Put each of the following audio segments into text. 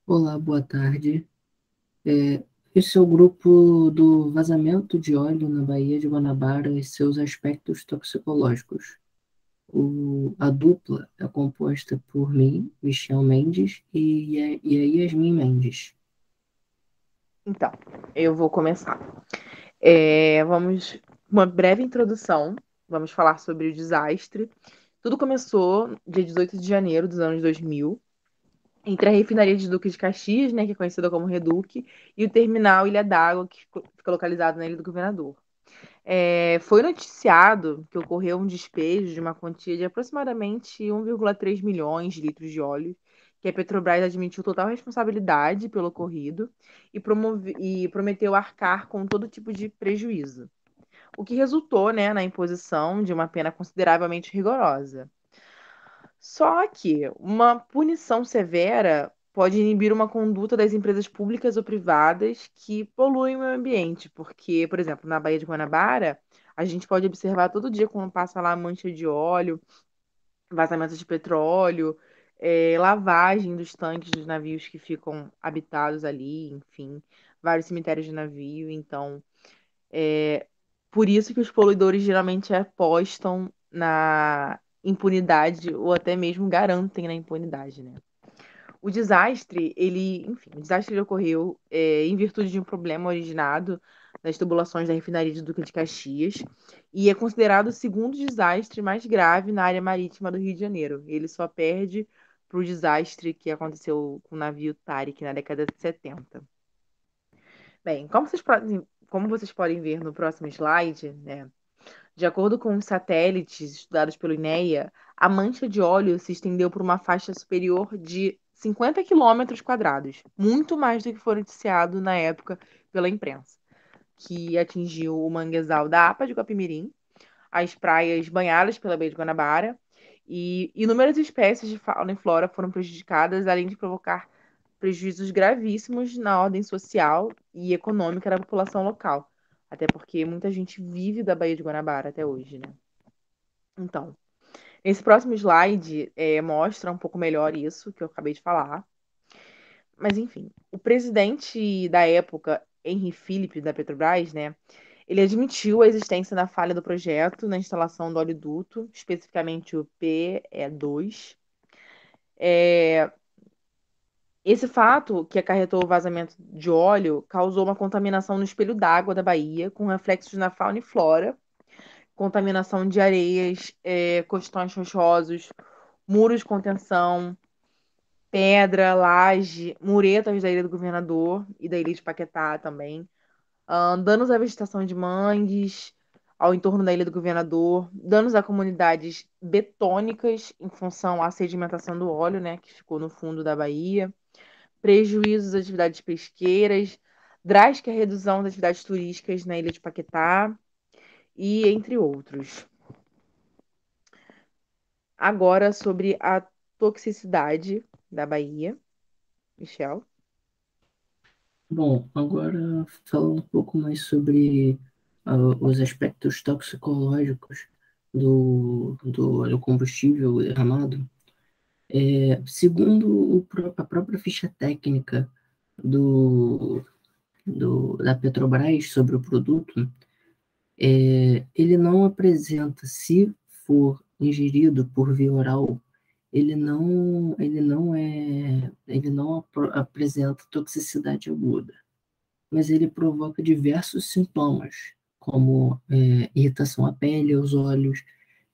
Olá, boa tarde. É, Esse é o grupo do vazamento de óleo na Baía de Guanabara e seus aspectos toxicológicos. A dupla é composta por mim, Michel Mendes, e a Yasmin Mendes. Então, eu vou começar. Vamos, uma breve introdução. Vamos falar sobre o desastre. Tudo começou dia 18 de janeiro dos anos 2000, entre a refinaria de Duque de Caxias, né, que é conhecida como Reduc, e o terminal Ilha d'Água, que fica localizado na Ilha do Governador. Foi noticiado que ocorreu um despejo de uma quantia de aproximadamente 1,3 milhões de litros de óleo, que a Petrobras admitiu total responsabilidade pelo ocorrido e prometeu arcar com todo tipo de prejuízo, o que resultou, né, na imposição de uma pena consideravelmente rigorosa. Só que uma punição severa pode inibir uma conduta das empresas públicas ou privadas que poluem o meio ambiente, porque, por exemplo, na Baía de Guanabara, a gente pode observar todo dia quando passa lá mancha de óleo, vazamento de petróleo, lavagem dos tanques dos navios que ficam habitados ali, enfim, vários cemitérios de navio. Então, por isso que os poluidores geralmente apostam na impunidade ou até mesmo garantem na impunidade, né? O desastre ele ocorreu em virtude de um problema originado nas tubulações da refinaria de Duque de Caxias e é considerado o segundo desastre mais grave na área marítima do Rio de Janeiro. Ele só perde para o desastre que aconteceu com o navio Tarik na década de 70. Bem, como vocês podem ver no próximo slide, né? De acordo com os satélites estudados pelo INEA, a mancha de óleo se estendeu por uma faixa superior de 50 quilômetros quadrados, muito mais do que foi noticiado na época pela imprensa, que atingiu o manguezal da APA de Guapimirim, as praias banhadas pela Baía de Guanabara, e inúmeras espécies de fauna e flora foram prejudicadas, além de provocar prejuízos gravíssimos na ordem social e econômica da população local. Até porque muita gente vive da Baía de Guanabara até hoje, né? Então, esse próximo slide mostra um pouco melhor isso que eu acabei de falar. Mas, enfim, o presidente da época, Henry Philip, da Petrobras, né? Ele admitiu a existência da falha do projeto na instalação do oleoduto, especificamente o PE2. Esse fato, que acarretou o vazamento de óleo, causou uma contaminação no espelho d'água da Bahia, com reflexos na fauna e flora, contaminação de areias, costões rochosos, muros de contenção, pedra, laje, muretas da Ilha do Governador e da Ilha de Paquetá também, danos à vegetação de mangues, ao entorno da Ilha do Governador, danos a comunidades betônicas em função à sedimentação do óleo, né, que ficou no fundo da baía, prejuízos às atividades pesqueiras, drástica redução das atividades turísticas na Ilha de Paquetá e entre outros. Agora sobre a toxicidade da Bahia, Michel. Bom, agora falando um pouco mais sobre os aspectos toxicológicos do óleo combustível derramado. Segundo a própria ficha técnica do, da Petrobras sobre o produto, ele não apresenta, se for ingerido por via oral, ele não apresenta toxicidade aguda, mas ele provoca diversos sintomas, como irritação à pele, aos olhos,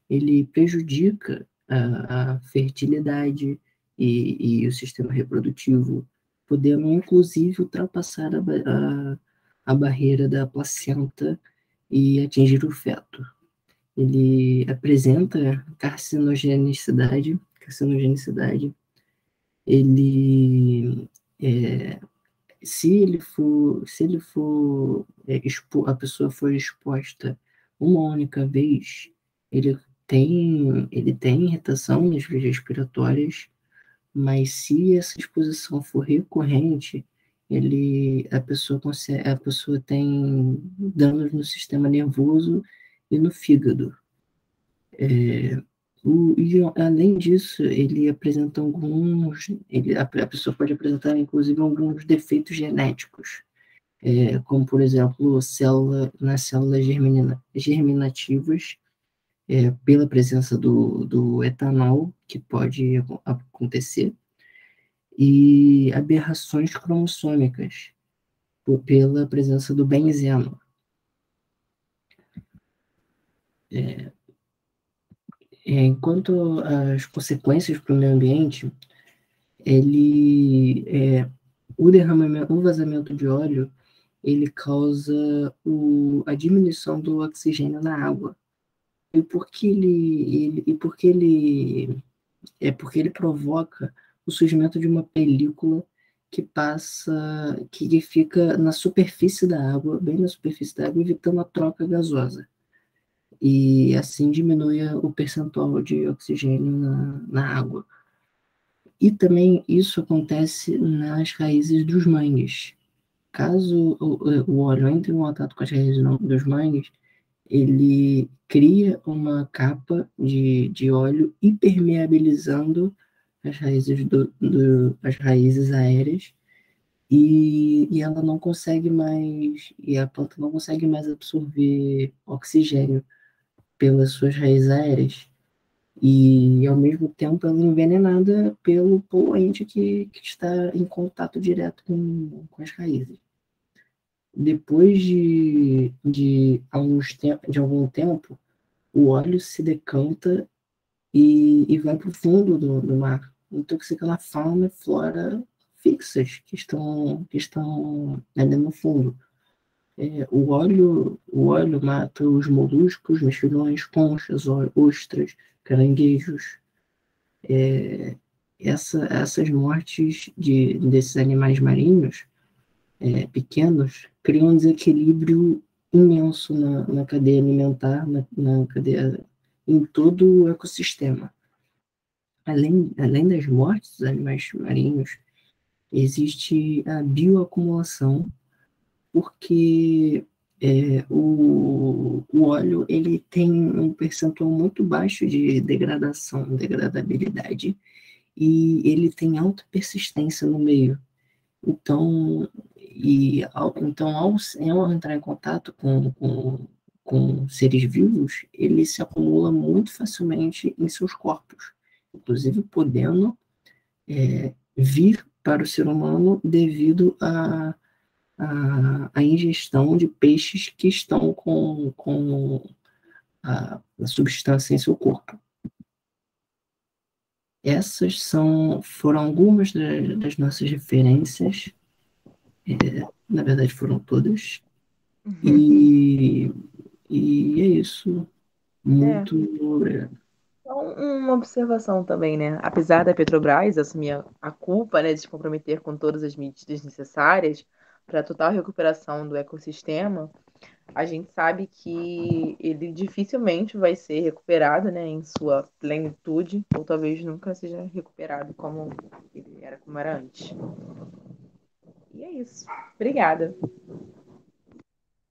ele prejudica a fertilidade e o sistema reprodutivo, podendo inclusive ultrapassar a barreira da placenta e atingir o feto. Ele apresenta carcinogenicidade. Ele, é, se a pessoa for exposta uma única vez, ele tem irritação nas vias respiratórias, mas se essa exposição for recorrente, a pessoa tem danos no sistema nervoso e no fígado. Além disso, ele apresenta a pessoa pode apresentar, inclusive, alguns defeitos genéticos, como, por exemplo, nas células germinativas, pela presença do etanol, que pode acontecer, e aberrações cromossômicas, pela presença do benzeno. Enquanto as consequências para o meio ambiente, ele, o vazamento de óleo, ele causa a diminuição do oxigênio na água. E porque ele provoca o surgimento de uma película que fica na superfície da água, bem na superfície da água, evitando a troca gasosa. E assim diminui o percentual de oxigênio na água. E também isso acontece nas raízes dos mangues. Caso o óleo entre em contato com as raízes dos mangues, ele cria uma capa de óleo impermeabilizando as raízes aéreas, e ela não consegue mais, e a planta não consegue mais absorver oxigênio pelas suas raízes aéreas. E, ao mesmo tempo, ela é envenenada pelo poluente que está em contato direto com as raízes. Depois de algum tempo, o óleo se decanta e vai para o fundo do mar, intoxicando a fauna e flora fixas que estão ali no fundo. O óleo mata os moluscos, mexilhões, conchas, ostras, caranguejos. Essas mortes desses animais marinhos pequenos criam um desequilíbrio imenso na cadeia alimentar, na cadeia, em todo o ecossistema. Além das mortes dos animais marinhos, existe a bioacumulação, porque o óleo ele tem um percentual muito baixo de degradabilidade, e ele tem alta persistência no meio. Então, ao entrar em contato com seres vivos, ele se acumula muito facilmente em seus corpos, inclusive podendo vir para o ser humano devido à ingestão de peixes que estão com a substância em seu corpo. Foram algumas das nossas referências. Na verdade, foram todas. E é isso. Muito obrigado. Então, uma observação também, né? Apesar da Petrobras assumir a culpa, né, de se comprometer com todas as medidas necessárias para a total recuperação do ecossistema, a gente sabe que ele dificilmente vai ser recuperado, né, em sua plenitude, ou talvez nunca seja recuperado como era antes. E é isso. Obrigada.